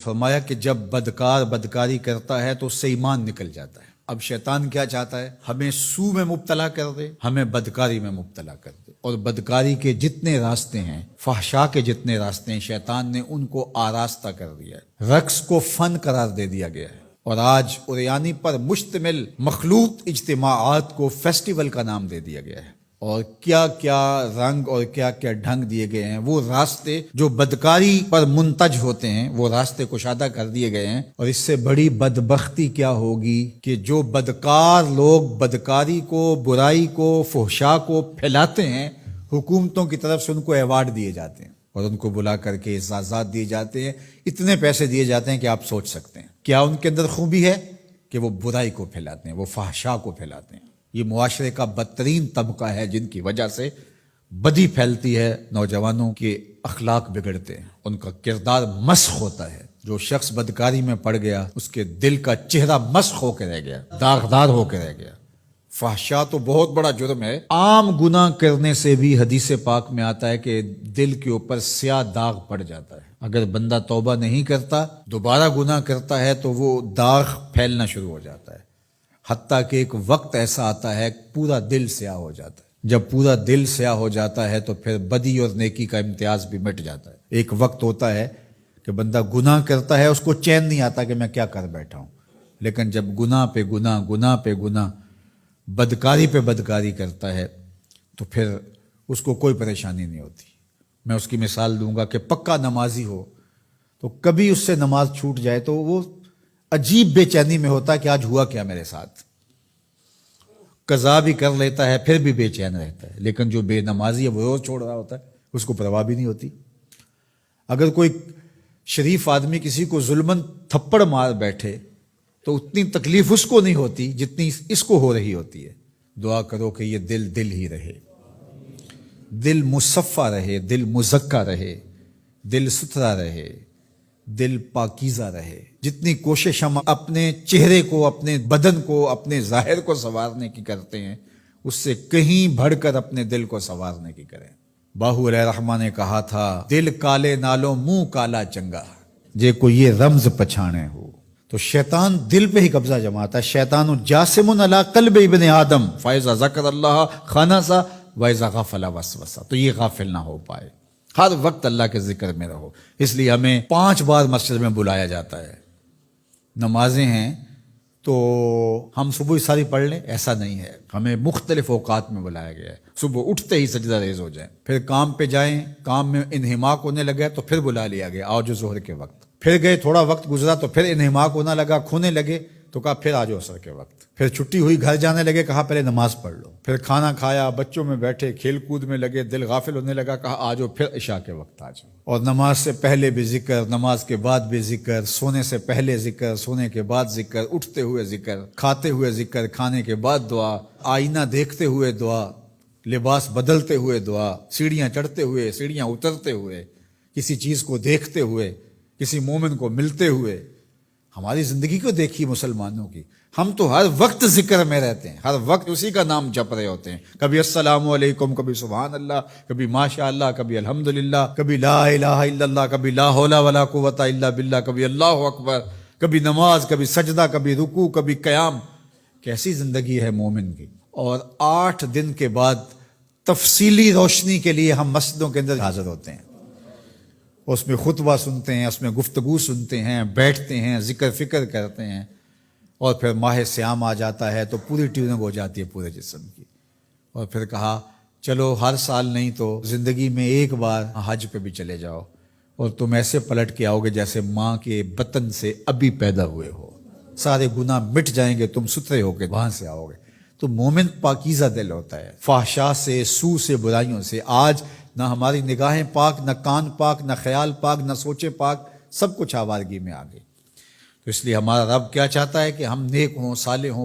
فرمایا کہ جب بدکار بدکاری کرتا ہے تو اس سے ایمان نکل جاتا ہے۔ اب شیطان کیا چاہتا ہے؟ ہمیں سو میں مبتلا کر دے، ہمیں بدکاری میں مبتلا کر دے۔ اور بدکاری کے جتنے راستے ہیں، فحشا کے جتنے راستے ہیں، شیطان نے ان کو آراستہ کر دیا ہے، رقص کو فن قرار دے دیا گیا ہے، اور آج اوریانی پر مشتمل مخلوط اجتماعات کو فیسٹیول کا نام دے دیا گیا ہے، اور کیا کیا رنگ اور کیا کیا ڈھنگ دیے گئے ہیں۔ وہ راستے جو بدکاری پر منتج ہوتے ہیں وہ راستے کشادہ کر دیے گئے ہیں، اور اس سے بڑی بدبختی کیا ہوگی کہ جو بدکار لوگ بدکاری کو، برائی کو، فحشا کو پھیلاتے ہیں، حکومتوں کی طرف سے ان کو ایوارڈ دیے جاتے ہیں اور ان کو بلا کر کے اعزازات دیے جاتے ہیں، اتنے پیسے دیے جاتے ہیں کہ آپ سوچ سکتے ہیں کیا ان کے اندر خوبی ہے کہ وہ برائی کو پھیلاتے ہیں، وہ فحشا کو پھیلاتے ہیں۔ یہ معاشرے کا بدترین طبقہ ہے جن کی وجہ سے بدی پھیلتی ہے، نوجوانوں کے اخلاق بگڑتے ہیں، ان کا کردار مسخ ہوتا ہے۔ جو شخص بدکاری میں پڑ گیا اس کے دل کا چہرہ مسخ ہو کے رہ گیا، داغدار ہو کے رہ گیا۔ فحشا تو بہت بڑا جرم ہے، عام گناہ کرنے سے بھی حدیث پاک میں آتا ہے کہ دل کے اوپر سیاہ داغ پڑ جاتا ہے۔ اگر بندہ توبہ نہیں کرتا، دوبارہ گناہ کرتا ہے تو وہ داغ پھیلنا شروع ہو جاتا ہے، حتیٰ کہ ایک وقت ایسا آتا ہے پورا دل سیاہ ہو جاتا ہے۔ جب پورا دل سیاہ ہو جاتا ہے تو پھر بدی اور نیکی کا امتیاز بھی مٹ جاتا ہے۔ ایک وقت ہوتا ہے کہ بندہ گناہ کرتا ہے، اس کو چین نہیں آتا کہ میں کیا کر بیٹھا ہوں، لیکن جب گناہ پہ گناہ، گناہ پہ گناہ، بدکاری پہ بدکاری کرتا ہے تو پھر اس کو کوئی پریشانی نہیں ہوتی۔ میں اس کی مثال دوں گا کہ پکا نمازی ہو تو کبھی اس سے نماز چھوٹ جائے تو وہ عجیب بے چینی میں ہوتا ہے کہ آج ہوا کیا میرے ساتھ، قضا بھی کر لیتا ہے پھر بھی بے چین رہتا ہے۔ لیکن جو بے نمازی ہے وہ روز چھوڑ رہا ہوتا ہے، اس کو پرواہ بھی نہیں ہوتی۔ اگر کوئی شریف آدمی کسی کو ظلمن تھپڑ مار بیٹھے تو اتنی تکلیف اس کو نہیں ہوتی جتنی اس کو ہو رہی ہوتی ہے۔ دعا کرو کہ یہ دل دل ہی رہے، دل مصفہ رہے، دل مزکہ رہے، دل ستھرا رہے، دل پاکیزہ رہے۔ جتنی کوشش ہم اپنے چہرے کو، اپنے بدن کو، اپنے ظاہر کو سنوارنے کی کرتے ہیں، اس سے کہیں بڑھ کر اپنے دل کو سنوارنے کی کریں۔ باہو علیہ الرحمہ نے کہا تھا، دل کالے نالو منہ کالا چنگا، جے کو یہ رمز پچھانے ہو۔ تو شیطان دل پہ ہی قبضہ جماتا ہے۔ شیطان جاسم علی قلب ابن آدم فاذا ذکر اللہ خنسا واذا غفل وسوسہ، تو یہ غافل نہ ہو پائے، ہر وقت اللہ کے ذکر میں رہو۔ اس لیے ہمیں 5 بار مسجد میں بلایا جاتا ہے۔ نمازیں ہیں تو ہم صبح ساری پڑھ لیں ایسا نہیں ہے، ہمیں مختلف اوقات میں بلایا گیا ہے۔ صبح اٹھتے ہی سجدہ ریز ہو جائیں، پھر کام پہ جائیں، کام میں انہماک ہونے لگے تو پھر بلا لیا گیا، آؤ جو ظہر کے وقت، پھر گئے تھوڑا وقت گزرا تو پھر انہماک ہونا لگا، کھونے لگے تو کہا پھر آ جاؤ عصر کے وقت، پھر چھٹی ہوئی گھر جانے لگے، کہا پہلے نماز پڑھ لو، پھر کھانا کھایا، بچوں میں بیٹھے کھیل کود میں لگے، دل غافل ہونے لگا، کہا آ جاؤ پھر عشاء کے وقت آ جاؤ۔ اور نماز سے پہلے بھی ذکر، نماز کے بعد بھی ذکر، سونے سے پہلے ذکر، سونے کے بعد ذکر، اٹھتے ہوئے ذکر، کھاتے ہوئے ذکر، کھانے کے بعد دعا، آئینہ دیکھتے ہوئے دعا، لباس بدلتے ہوئے دعا، سیڑھیاں چڑھتے ہوئے، سیڑھیاں اترتے ہوئے، کسی چیز کو دیکھتے ہوئے، کسی مومن کو ملتے ہوئے۔ ہماری زندگی کو دیکھیے مسلمانوں کی، ہم تو ہر وقت ذکر میں رہتے ہیں، ہر وقت اسی کا نام جپ رہے ہوتے ہیں، کبھی السلام علیکم، کبھی سبحان اللہ، کبھی ماشاء اللہ، کبھی الحمدللہ، کبھی لا الہ الا اللہ، کبھی لا حول ولا قوت الا باللہ، کبھی اللہ اکبر، کبھی نماز، کبھی سجدہ، کبھی رکوع، کبھی قیام۔ کیسی زندگی ہے مومن کی۔ اور 8 دن کے بعد تفصیلی روشنی کے لیے ہم مسجدوں کے اندر حاضر ہوتے ہیں، اس میں خطبہ سنتے ہیں، اس میں گفتگو سنتے ہیں، بیٹھتے ہیں، ذکر فکر کرتے ہیں، اور پھر ماہ سیام آ جاتا ہے تو پوری ٹیوننگ ہو جاتی ہے پورے جسم کی۔ اور پھر کہا چلو ہر سال نہیں تو زندگی میں ایک بار حج پہ بھی چلے جاؤ، اور تم ایسے پلٹ کے آؤ گے جیسے ماں کے بطن سے ابھی پیدا ہوئے ہو، سارے گناہ مٹ جائیں گے، تم ستھرے ہو کے وہاں سے آؤ گے۔ تو مومن پاکیزہ دل ہوتا ہے، فحشا سے، سو سے، برائیوں سے۔ آج نہ ہماری نگاہیں پاک، نہ کان پاک، نہ خیال پاک، نہ سوچے پاک، سب کچھ آوارگی میں آ گئی۔ تو اس لیے ہمارا رب کیا چاہتا ہے کہ ہم نیک ہوں، صالح ہوں۔